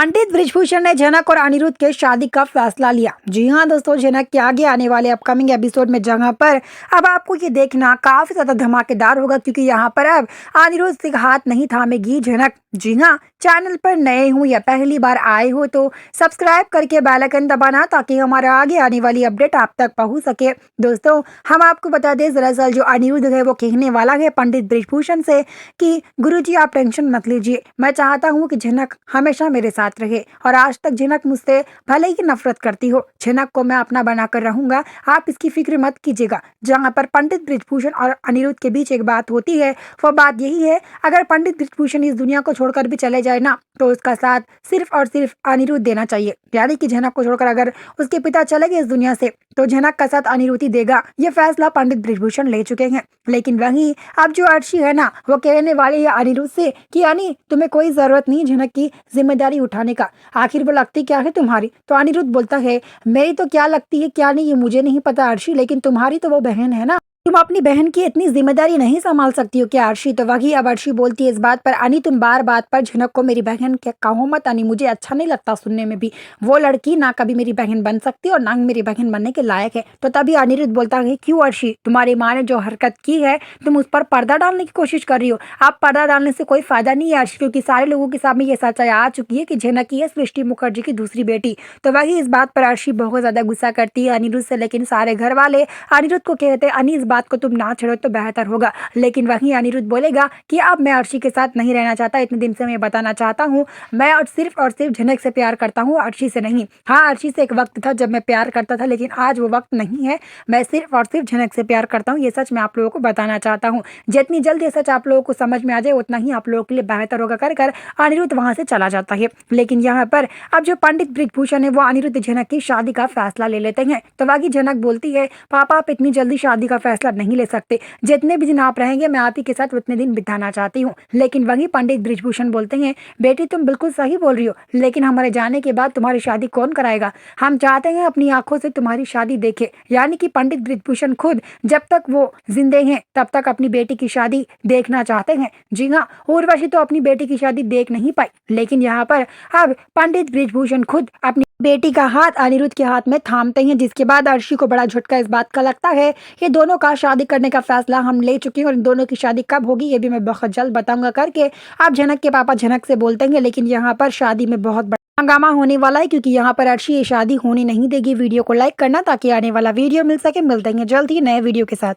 पंडित ब्रिजभूषण ने जनक और अनिरुद्ध के शादी का फैसला लिया। जी हाँ दोस्तों, जनक के आगे आने वाले अपकमिंग एपिसोड में जगह पर अब आपको ये देखना काफी ज्यादा धमाकेदार होगा, क्योंकि यहाँ पर अब अनिरुद्ध से हाथ नहीं थामेगी जनक। जी हाँ, चैनल पर नए हो या पहली बार आए हो तो सब्सक्राइब करके बेल आइकन दबाना, ताकि हमारा आगे आने वाली अपडेट आप तक पहुंच सके। दोस्तों, हम आपको बता दें, दरअसल जो अनिरुद्ध है वो कहने वाला है पंडित ब्रिजभूषण से कि गुरुजी आप टेंशन मत लीजिए, मैं चाहता हूँ कि जनक हमेशा मेरे साथ रहे, और आज तक जनक मुझसे भले ही नफरत करती हो, जनक को मैं अपना बनाकर रहूंगा, आप इसकी फिक्र मत कीजिएगा। जहाँ पर पंडित ब्रिजभूषण और अनिरुद्ध के बीच एक बात होती है, वो बात यही है, अगर पंडित ब्रिजभूषण इस दुनिया को छोड़कर भी चले जाए ना, तो उसका साथ सिर्फ और सिर्फ अनिरुद्ध देना चाहिए। यानी कि जनक को छोड़कर अगर उसके पिता चले गए इस दुनिया से, तो जनक का साथ अनिरुद्ध ही देगा। ये फैसला पंडित ब्रिजभूषण ले चुके हैं। लेकिन वहीं अब जो अर्शी है ना, वो कहने वाली है अनिरुद्ध से कि अनी, तुम्हें कोई जरूरत नहीं जनक की जिम्मेदारी उठाने का, आखिर वो लगती क्या है तुम्हारी। तो अनिरुद्ध बोलता है, मेरी तो क्या लगती है क्या नहीं ये मुझे नहीं पता अर्शी, लेकिन तुम्हारी तो वो बहन है ना, तुम अपनी बहन की इतनी जिम्मेदारी नहीं संभाल सकती हो क्या अर्शी। तो वही अब अर्शी बोलती है इस बात पर, अनी तुम बार बात पर जनक को मेरी बहन क्या कहो मत अनी, मुझे अच्छा नहीं लगता सुनने में भी। वो लड़की ना कभी मेरी बहन बन सकती और ना मेरी बहन बनने के लायक है। तो तभी अनिरुद्ध बोलता है, क्यों अर्शी, तुम्हारी माँ ने जो हरकत की है तुम उस पर पर्दा डालने की कोशिश कर रही हो। आप पर्दा डालने से कोई फायदा नहीं है अर्शी, क्योंकि सारे लोगों के सामने ये सच्चाई आ चुकी है कि जनक की है सृष्टि मुखर्जी की दूसरी बेटी। तो वही इस बात पर अर्शी बहुत ज्यादा गुस्सा करती है अनिरुद्ध से, लेकिन सारे घर वाले अनिरुद्ध को कहते हैं, अनी इस बात को तुम ना तो बेहतर होगा। लेकिन वहीं अनिरुद्ध बोलेगा कि अब मैं अर्शी के साथ नहीं रहना चाहता, इतने दिन से मैं बताना चाहता हूँ, मैं और सिर्फ जनक से प्यार करता हूँ, अर्शी से नहीं। हाँ, अर्शी से एक वक्त था जब मैं प्यार करता था, लेकिन आज वो वक्त नहीं है, मैं सिर्फ और सिर्फ जनक से प्यार करता हूँ। ये सच मैं आप लोगों को बताना चाहता हूँ। जितनी जल्द ये सच आप लोगों को समझ में आ जाए उतना ही आप लोगों के लिए बेहतर होगा। कर अनिरुद्ध वहां से चला जाता है। लेकिन यहाँ पर अब जो पंडित ब्रिजभूषण है वो अनिरुद्ध जनक की शादी का फैसला ले लेते हैं। तो वही जनक बोलती है, पापा आप इतनी जल्दी शादी का फैसला नहीं ले सकते, जितने भी दिन आप रहेंगे मैं आप ही के साथ उतने दिन बिताना चाहती हूँ। लेकिन वही पंडित ब्रिजभूषण बोलते हैं, बेटी तुम बिल्कुल सही बोल रही हो, लेकिन हमारे जाने के बाद तुम्हारी शादी कौन कराएगा, हम चाहते हैं अपनी आंखों से तुम्हारी शादी देखे। यानी कि पंडित ब्रिजभूषण खुद जब तक वो जिंदे हैं तब तक अपनी बेटी की शादी देखना चाहते हैं। जी हाँ, उर्वशी तो अपनी बेटी की शादी देख नहीं पाई, लेकिन यहाँ पर अब पंडित ब्रिजभूषण खुद अपनी बेटी का हाथ अनिरुद्ध के हाथ में थामते हैं, जिसके बाद अर्शी को बड़ा झटका इस बात का लगता है कि दोनों का शादी करने का फैसला हम ले चुके हैं, और इन दोनों की शादी कब होगी ये भी मैं बहुत जल्द बताऊंगा करके आप जनक के पापा जनक से बोलते हैं। लेकिन यहाँ पर शादी में बहुत बड़ा हंगामा होने वाला है, क्योंकि यहाँ पर अर्शी ये शादी होने नहीं देगी। वीडियो को लाइक करना ताकि आने वाला वीडियो मिल सके। मिलते हैं जल्द ही नए वीडियो के साथ।